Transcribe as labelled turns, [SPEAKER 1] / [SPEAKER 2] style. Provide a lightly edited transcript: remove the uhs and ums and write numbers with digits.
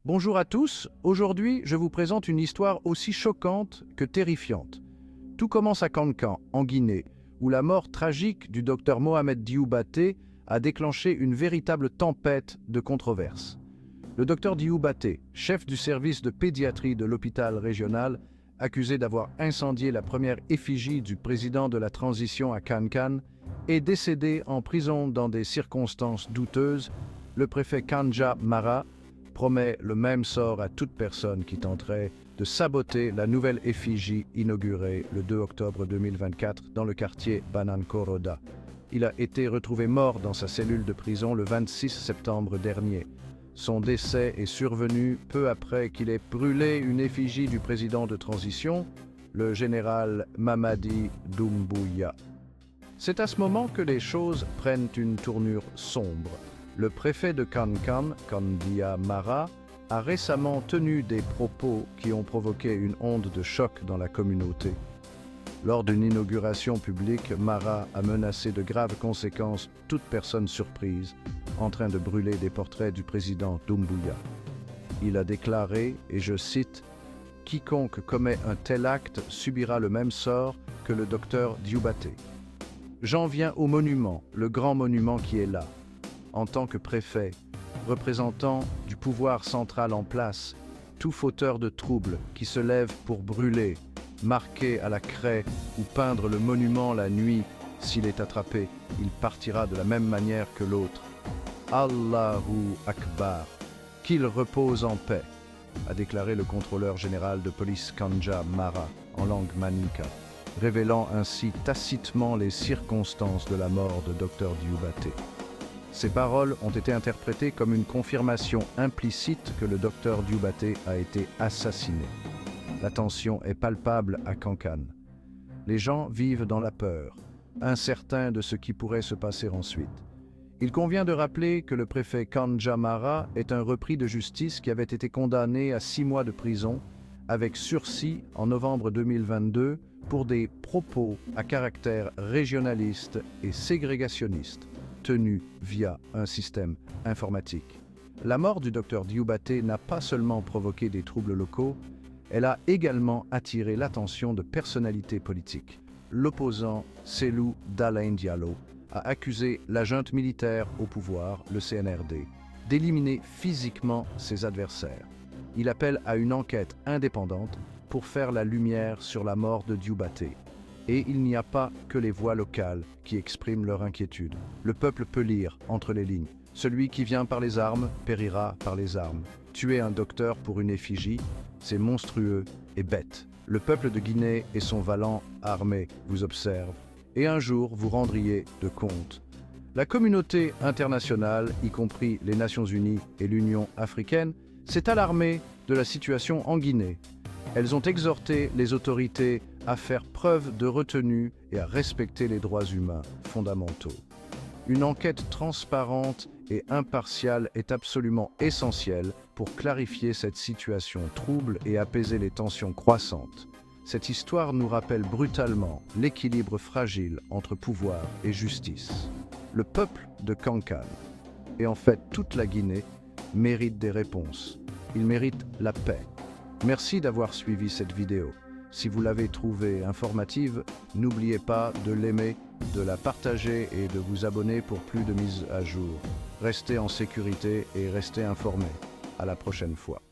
[SPEAKER 1] Bonjour à tous, aujourd'hui je vous présente une histoire aussi choquante que terrifiante. Tout commence à Kankan, en Guinée, où la mort tragique du docteur Mohamed Dioubaté a déclenché une véritable tempête de controverses. Le docteur Dioubaté, chef du service de pédiatrie de l'hôpital régional, accusé d'avoir incendié la première effigie du président de la transition à Kankan, est décédé en prison dans des circonstances douteuses. Le préfet Kanja Mara promet le même sort à toute personne qui tenterait de saboter la nouvelle effigie inaugurée le 2 octobre 2024 dans le quartier Banankoroda. Il a été retrouvé mort dans sa cellule de prison le 26 septembre dernier. Son décès est survenu peu après qu'il ait brûlé une effigie du président de transition, le général Mamadi Doumbouya. C'est à ce moment que les choses prennent une tournure sombre. Le préfet de Kankan, Kandia Mara, a récemment tenu des propos qui ont provoqué une onde de choc dans la communauté. Lors d'une inauguration publique, Mara a menacé de graves conséquences toute personne surprise en train de brûler des portraits du président Doumbouya. Il a déclaré, et je cite, « Quiconque commet un tel acte subira le même sort que le docteur Dioubaté. J'en viens au monument, le grand monument qui est là. En tant que préfet, représentant du pouvoir central en place, tout fauteur de troubles qui se lève pour brûler, marquer à la craie ou peindre le monument la nuit, s'il est attrapé, il partira de la même manière que l'autre. Allahu Akbar, qu'il repose en paix, a déclaré le contrôleur général de police Kanja Mara en langue maninka, révélant ainsi tacitement les circonstances de la mort de Dr Dioubaté. Ces paroles ont été interprétées comme une confirmation implicite que le docteur Dioubaté a été assassiné. La tension est palpable à Kankan. Les gens vivent dans la peur, incertains de ce qui pourrait se passer ensuite. Il convient de rappeler que le préfet Kanja Mara est un repris de justice qui avait été condamné à 6 mois de prison avec sursis en novembre 2022 pour des propos à caractère régionaliste et ségrégationniste tenus via un système informatique. La mort du docteur Dioubaté n'a pas seulement provoqué des troubles locaux, elle a également attiré l'attention de personnalités politiques. L'opposant Cellou Dalein Diallo a accusé la junte militaire au pouvoir, le CNRD, d'éliminer physiquement ses adversaires. Il appelle à une enquête indépendante pour faire la lumière sur la mort de Dioubaté. Et il n'y a pas que les voix locales qui expriment leur inquiétude. Le peuple peut lire entre les lignes. Celui qui vient par les armes périra par les armes. Tuer un docteur pour une effigie, c'est monstrueux et bête. Le peuple de Guinée et son vaillant armée vous observent, et un jour vous rendriez de compte. La communauté internationale, y compris les Nations Unies et l'Union africaine, s'est alarmée de la situation en Guinée. Elles ont exhorté les autorités à faire preuve de retenue et à respecter les droits humains fondamentaux. Une enquête transparente et impartiale est absolument essentielle pour clarifier cette situation trouble et apaiser les tensions croissantes. Cette histoire nous rappelle brutalement l'équilibre fragile entre pouvoir et justice. Le peuple de Kankan, et en fait toute la Guinée, mérite des réponses. Il mérite la paix. Merci d'avoir suivi cette vidéo. Si vous l'avez trouvée informative, n'oubliez pas de l'aimer, de la partager et de vous abonner pour plus de mises à jour. Restez en sécurité et restez informés. À la prochaine fois.